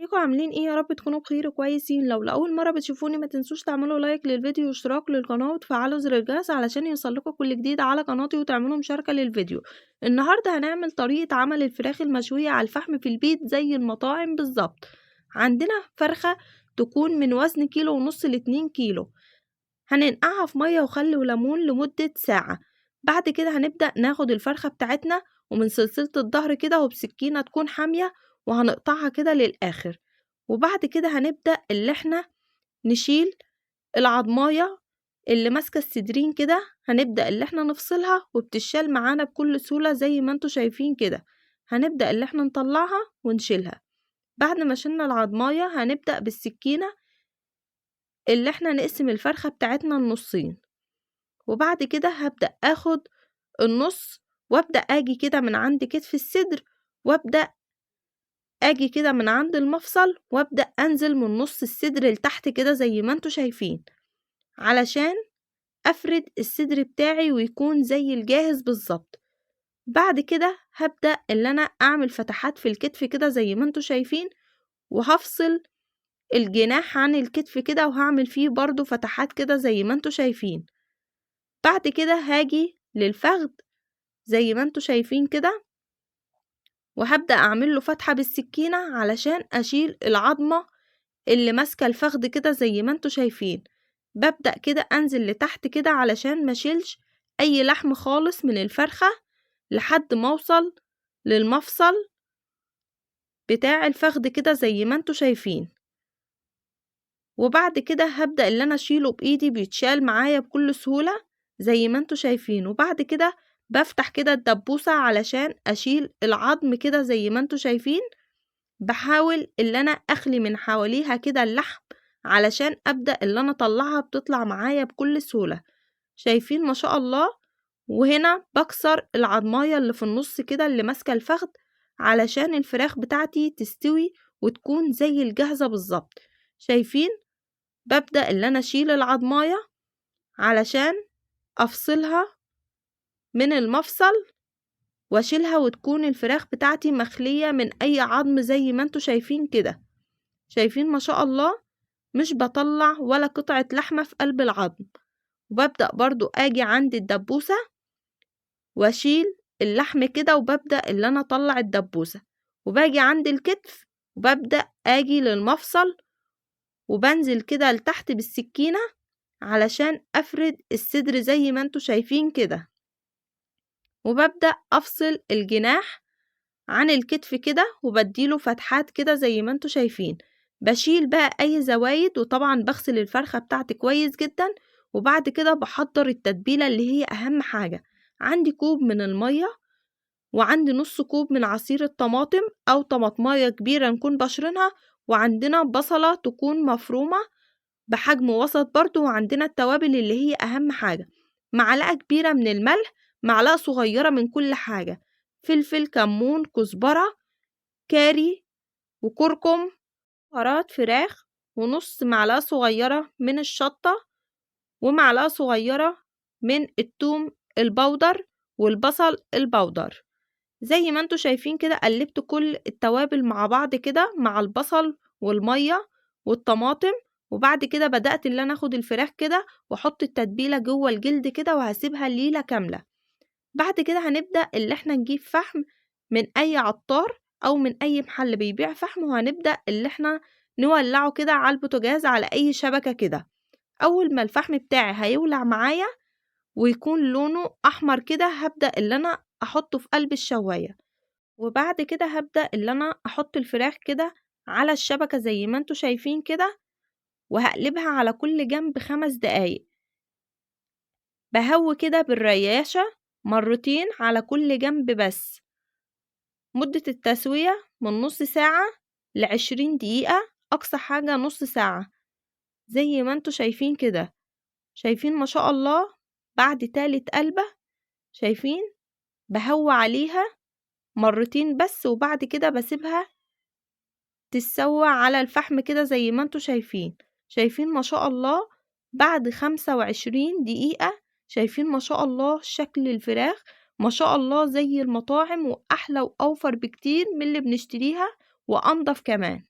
ازيكم عاملين ايه؟ يا رب تكونوا بخير وكويسين. لو لأول مرة بتشوفوني ما تنسوش تعملوا لايك للفيديو واشتراك للقناة وتفعلوا زر الجرس علشان يوصلكوا كل جديد على قناتي وتعملوا مشاركة للفيديو. النهاردة هنعمل طريقة عمل الفراخ المشوية على الفحم في البيت زي المطاعم بالظبط. عندنا فرخة تكون من وزن 1.5 كيلو ل2 كيلو، هننقعها في مية وخل وليمون لمدة ساعة. بعد كده هنبدأ ناخد الفرخة بتاعتنا ومن سلسلة الظهر كده وبسكينة تكون حامية وهنقطعها كده للآخر. وبعد كده هنبدأ اللي احنا نشيل العضماية اللي ماسكة الصدرين كده، هنبدأ اللي احنا نفصلها وبتشال معانا بكل سهولة زي ما انتوا شايفين كده. هنبدأ اللي احنا نطلعها ونشيلها. بعد ما شلنا العضماية هنبدأ بالسكينة اللي احنا نقسم الفرخة بتاعتنا النصين. وبعد كده هبدأ اخد النص وابدأ اجي كده من عند كتف الصدر، وابدأ اجي كده من عند المفصل وابدأ انزل من نص الصدر لتحت كده زي ما انتوا شايفين، علشان افرد الصدر بتاعي ويكون زي الجاهز بالظبط. بعد كده هبدأ اللي انا اعمل فتحات في الكتف كده زي ما انتوا شايفين، وهفصل الجناح عن الكتف كده وهعمل فيه برضو فتحات كده زي ما انتوا شايفين. بعد كده هاجي للفخذ زي ما انتوا شايفين كده، وهبدأ اعمل له فتحة بالسكينة علشان اشيل العظمة اللي ماسكة الفخذ كده زي ما انتوا شايفين. ببدأ كده انزل لتحت كده علشان ما شيلش اي لحم خالص من الفرخة لحد ما اوصل للمفصل بتاع الفخذ كده زي ما انتوا شايفين. وبعد كده هبدأ اللي انا اشيله بايدي، بيتشال معايا بكل سهولة زي ما انتوا شايفين. وبعد كده بفتح كده الدبوسة علشان اشيل العظم كده زي ما انتوا شايفين. بحاول اللي انا اخلي من حواليها كده اللحم علشان ابدأ اللي انا اطلعها، بتطلع معايا بكل سهولة. شايفين ما شاء الله. وهنا بكسر العضماية اللي في النص كده اللي ماسكة الفخذ علشان الفراخ بتاعتي تستوي وتكون زي الجاهزة بالظبط. شايفين؟ ببدأ اللي انا اشيل العضماية علشان افصلها من المفصل واشيلها وتكون الفراخ بتاعتي مخلية من اي عظم زي ما انتوا شايفين كده. شايفين ما شاء الله، مش بطلع ولا قطعة لحمة في قلب العظم. وببدأ برضو اجي عند الدبوسة واشيل اللحم كده، وببدأ اللي انا اطلع الدبوسة. وباجي عند الكتف وببدأ اجي للمفصل وبنزل كده لتحت بالسكينة علشان افرد الصدر زي ما انتوا شايفين كده. وببدأ افصل الجناح عن الكتف كده وبديله فتحات كده زي ما انتوا شايفين. بشيل بقى اي زوايد، وطبعا بغسل الفرخة بتاعتي كويس جدا. وبعد كده بحضر التتبيلة اللي هي اهم حاجة. عندي كوب من المية، وعندي نص كوب من عصير الطماطم او طماطماية كبيرة نكون بشرينها، وعندنا بصلة تكون مفرومة بحجم وسط برضو، وعندنا التوابل اللي هي اهم حاجة. معلقة كبيرة من الملح، معلقة صغيرة من كل حاجة، فلفل، كمون، كزبرة، كاري، وكركم، بهارات فراخ، ونص معلقة صغيرة من الشطة، ومعلقة صغيرة من الثوم البودر والبصل البودر. زي ما انتوا شايفين كده قلبت كل التوابل مع بعض كده مع البصل والمية والطماطم. وبعد كده بدأت اللي انا اخد الفراخ كده واحط التتبيلة جوه الجلد كده وهسيبها ليلة كاملة. بعد كده هنبدأ اللي احنا نجيب فحم من اي عطار او من اي محل بيبيع فحم، وهنبدأ اللي احنا نولعه كده على البوتاجاز على اي شبكة كده. اول ما الفحم بتاعي هيولع معايا ويكون لونه احمر كده، هبدأ اللي انا احطه في قلب الشواية. وبعد كده هبدأ اللي انا احط الفراخ كده على الشبكة زي ما انتوا شايفين كده، وهقلبها على كل جنب 5 دقايق. بهوي كده بالرياشة مرتين على كل جنب بس. مدة التسوية من نص ساعة ل20 دقيقة، أقصى حاجة نص ساعة زي ما انتوا شايفين كده. شايفين ما شاء الله. بعد تالت قلبة شايفين بهوي عليها مرتين بس، وبعد كده بسيبها تتسوى على الفحم كده زي ما انتوا شايفين. شايفين ما شاء الله. بعد 25 دقيقة شايفين ما شاء الله شكل الفراخ ما شاء الله زي المطاعم، وأحلى وأوفر بكتير من اللي بنشتريها وأنضف كمان.